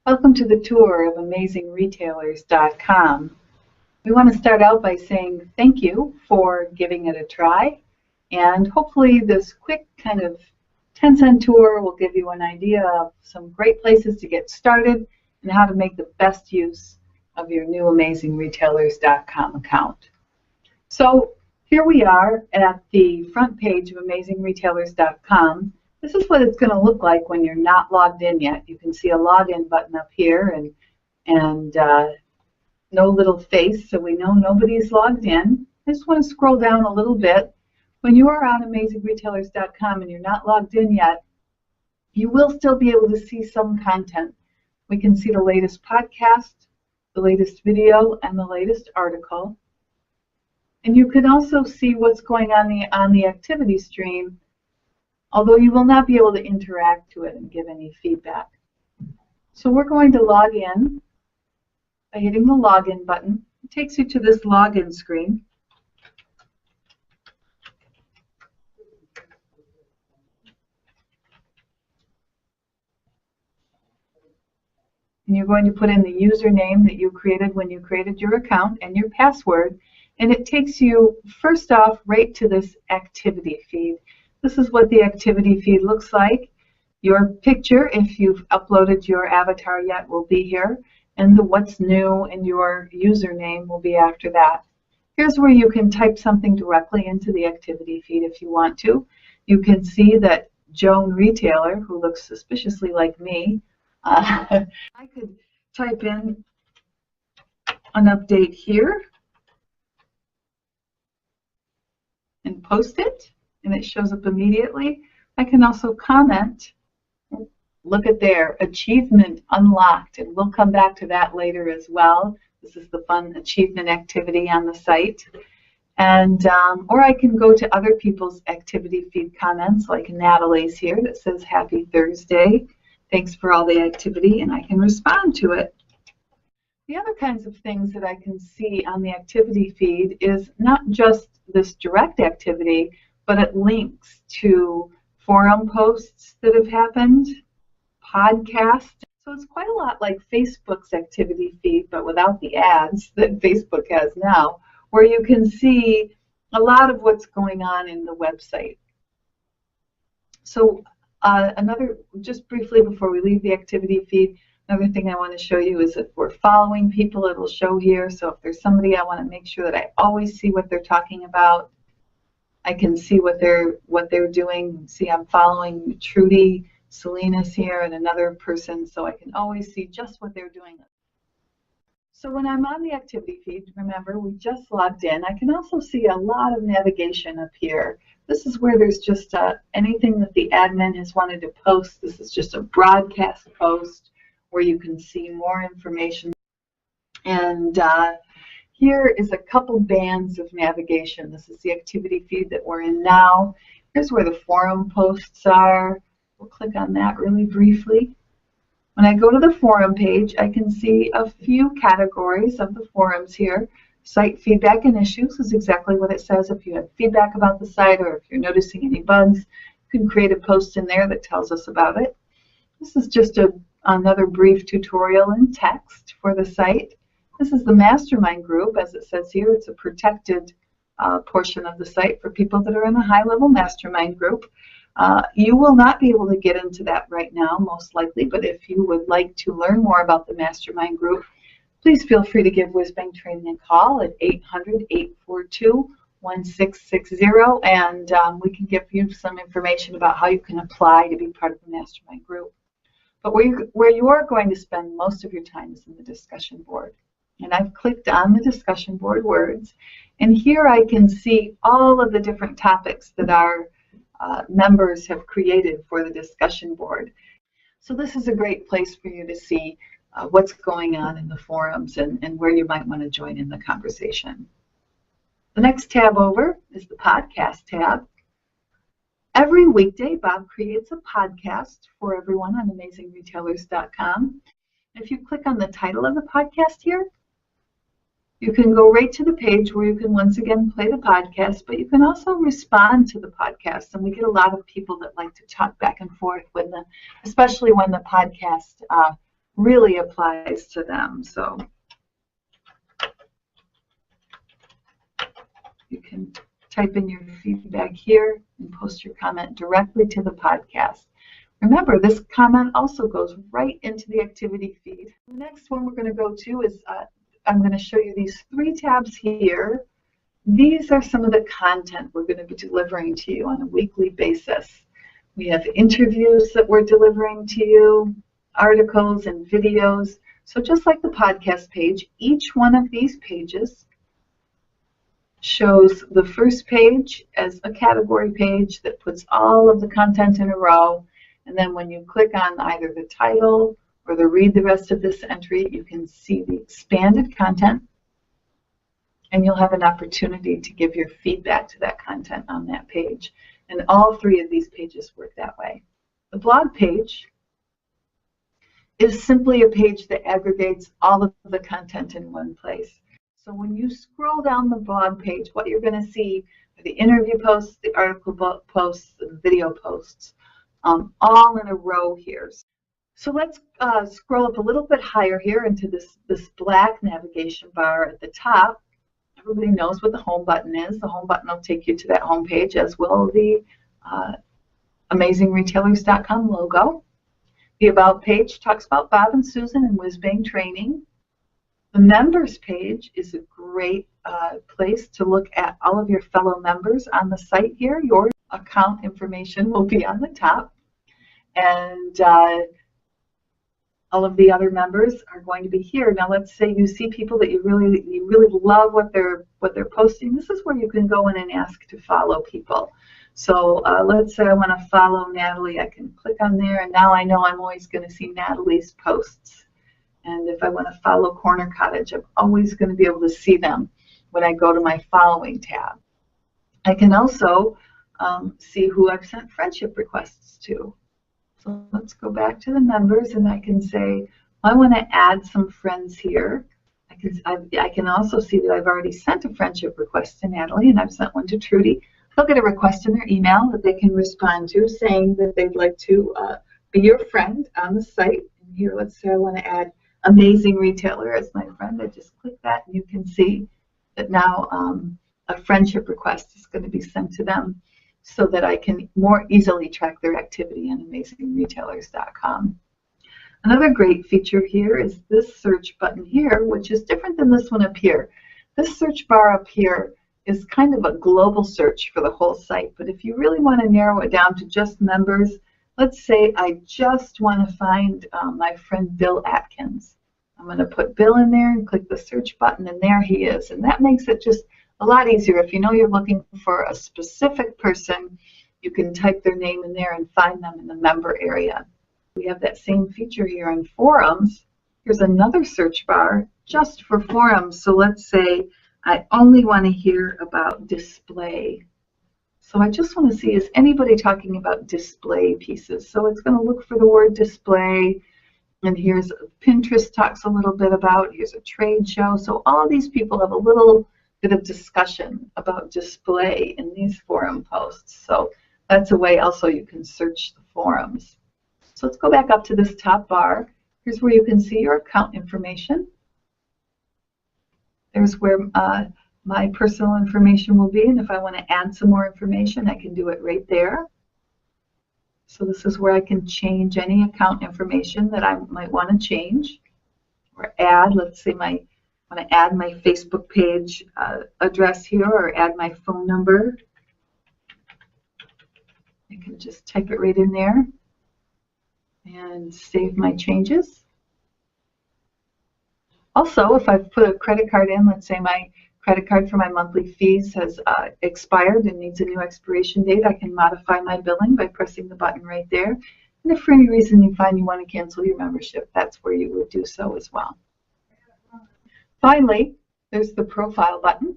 Welcome to the tour of AmazingRetailers.com. We want to start out by saying thank you for giving it a try, and hopefully this quick kind of 10-cent tour will give you an idea of some great places to get started and how to make the best use of your new AmazingRetailers.com account. So here we are at the front page of AmazingRetailers.com. This is what it's going to look like when you're not logged in yet. You can see a login button up here and no little face, so we know nobody's logged in. I just want to scroll down a little bit. When you are on AmazingRetailers.com and you're not logged in yet, you will still be able to see some content. We can see the latest podcast, the latest video, and the latest article. And you can also see what's going on the activity stream, although you will not be able to interact to it and give any feedback. So we're going to log in by hitting the login button. It takes you to this login screen. And you're going to put in the username that you created when you created your account and your password. And it takes you, first off, right to this activity feed. This is what the activity feed looks like. Your picture, if you've uploaded your avatar yet, will be here, and the what's new and your username will be after that. Here's where you can type something directly into the activity feed if you want to. You can see that Joan Retailer, who looks suspiciously like me, I could type in an update here and post it, and it shows up immediately. I can also comment. Look at there, achievement unlocked, and we'll come back to that later as well. This is the fun achievement activity on the site. And or I can go to other people's activity feed comments, like Natalie's here that says happy Thursday, thanks for all the activity, and I can respond to it. The other kinds of things that I can see on the activity feed is not just this direct activity, but it links to forum posts that have happened, podcasts. So it's quite a lot like Facebook's activity feed, but without the ads that Facebook has now, where you can see a lot of what's going on in the website. So just briefly before we leave the activity feed, another thing I want to show you is if we're following people, it'll show here. So if there's somebody, I want to make sure that I always see what they're talking about. I can see what they're doing. See, I'm following Trudy Salinas here and another person, so I can always see just what they're doing. So when I'm on the activity feed, remember we just logged in, I can also see a lot of navigation up here. This is where there's just anything that the admin has wanted to post. This is just a broadcast post where you can see more information. And here is a couple bands of navigation. This is the activity feed that we're in now. Here's where the forum posts are. We'll click on that really briefly. When I go to the forum page, I can see a few categories of the forums here. Site feedback and issues is exactly what it says. If you have feedback about the site or if you're noticing any bugs, you can create a post in there that tells us about it. This is just another brief tutorial in text for the site. This is the mastermind group. As it says here, it's a protected portion of the site for people that are in a high-level mastermind group. You will not be able to get into that right now, most likely, but if you would like to learn more about the mastermind group, please feel free to give Whizbang Training a call at 800-842-1660, and we can give you some information about how you can apply to be part of the mastermind group. But where you are going to spend most of your time is in the discussion board. And I've clicked on the discussion board words, and here I can see all of the different topics that our members have created for the discussion board. So this is a great place for you to see what's going on in the forums and where you might want to join in the conversation. The next tab over is the podcast tab. Every weekday, Bob creates a podcast for everyone on AmazingRetailers.com. If you click on the title of the podcast here, you can go right to the page where you can once again play the podcast, but you can also respond to the podcast. And we get a lot of people that like to talk back and forth, especially when the podcast really applies to them. So you can type in your feedback here and post your comment directly to the podcast. Remember, this comment also goes right into the activity feed. The next one we're going to go to is I'm going to show you these 3 tabs here. These are some of the content we're going to be delivering to you on a weekly basis. We have interviews that we're delivering to you, articles and videos. So just like the podcast page, each one of these pages shows the first page as a category page that puts all of the content in a row. And then when you click on either the title or the read the rest of this entry, you can see the expanded content, and you'll have an opportunity to give your feedback to that content on that page. And all 3 of these pages work that way. The blog page is simply a page that aggregates all of the content in one place. So when you scroll down the blog page, what you're going to see are the interview posts, the article posts, the video posts, all in a row here. So let's scroll up a little bit higher here into this black navigation bar at the top. Everybody knows what the home button is. The home button will take you to that home page, as will the AmazingRetailers.com logo. The About page talks about Bob and Susan and Whiz-Bang Training. The Members page is a great place to look at all of your fellow members on the site here. Your account information will be on the top, and all of the other members are going to be here. Now let's say you see people that you really love what they're posting. This is where you can go in and ask to follow people. So let's say I want to follow Natalie. I can click on there, and now I know I'm always going to see Natalie's posts. And if I want to follow Corner Cottage, I'm always going to be able to see them when I go to my following tab. I can also see who I've sent friendship requests to. So let's go back to the members, and I can say, I want to add some friends here. I can also see that I've already sent a friendship request to Natalie, and I've sent one to Trudy. They'll get a request in their email that they can respond to, saying that they'd like to be your friend on the site. And here, let's say I want to add Amazing Retailer as my friend. I just click that, and you can see that now a friendship request is going to be sent to them, so that I can more easily track their activity on AmazingRetailers.com. Another great feature here is this search button here, which is different than this one up here. This search bar up here is kind of a global search for the whole site, but if you really want to narrow it down to just members, let's say I just want to find my friend Bill Atkins. I'm going to put Bill in there and click the search button, and there he is. And that makes it just a lot easier. If you know you're looking for a specific person, you can type their name in there and find them in the member area. We have that same feature here in forums. Here's another search bar just for forums. So let's say I only want to hear about display. So I just want to see, is anybody talking about display pieces? So it's going to look for the word display. And here's Pinterest talks a little bit about, here's a trade show. So all these people have a little bit of discussion about display in these forum posts. So that's a way also you can search the forums. So let's go back up to this top bar. Here's where you can see your account information. There's where my personal information will be, and if I want to add some more information, I can do it right there. So this is where I can change any account information that I might want to change or add. Let's say I want to add my Facebook page address here, or add my phone number. I can just type it right in there and save my changes. Also, if I've put a credit card in, let's say my credit card for my monthly fees has expired and needs a new expiration date, I can modify my billing by pressing the button right there. And if for any reason you find you want to cancel your membership, that's where you would do so as well. Finally, there's the profile button.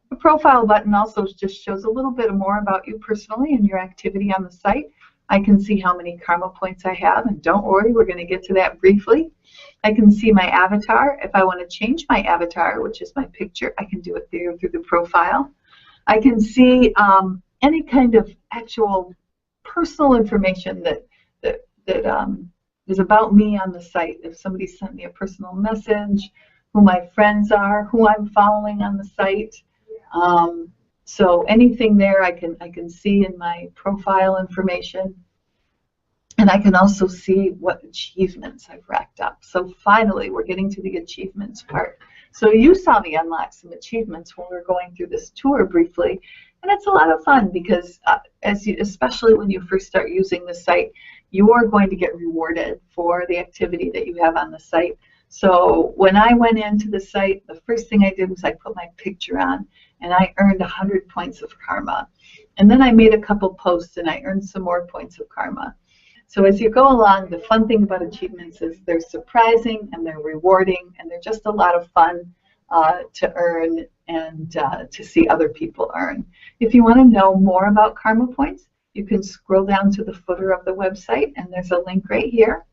The profile button also just shows a little bit more about you personally and your activity on the site. I can see how many karma points I have, and don't worry, we're going to get to that briefly. I can see my avatar. If I want to change my avatar, which is my picture, I can do it there through the profile. I can see any kind of actual personal information that There's about me on the site. If somebody sent me a personal message, who my friends are, who I'm following on the site. So anything there I can see in my profile information. And I can also see what achievements I've racked up. So finally, we're getting to the achievements part. So you saw me unlock some achievements when we were going through this tour briefly. And it's a lot of fun because especially when you first start using the site, you are going to get rewarded for the activity that you have on the site. So when I went into the site, the first thing I did was I put my picture on, and I earned 100 points of karma. And then I made a couple posts, and I earned some more points of karma. So as you go along, the fun thing about achievements is they're surprising and they're rewarding, and they're just a lot of fun to earn and to see other people earn. If you want to know more about karma points, you can scroll down to the footer of the website, and there's a link right here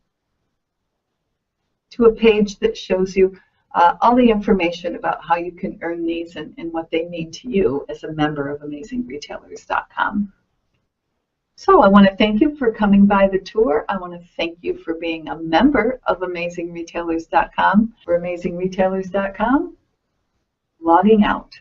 to a page that shows you all the information about how you can earn these and what they mean to you as a member of AmazingRetailers.com. So I want to thank you for coming by the tour. I want to thank you for being a member of AmazingRetailers.com. For AmazingRetailers.com, logging out.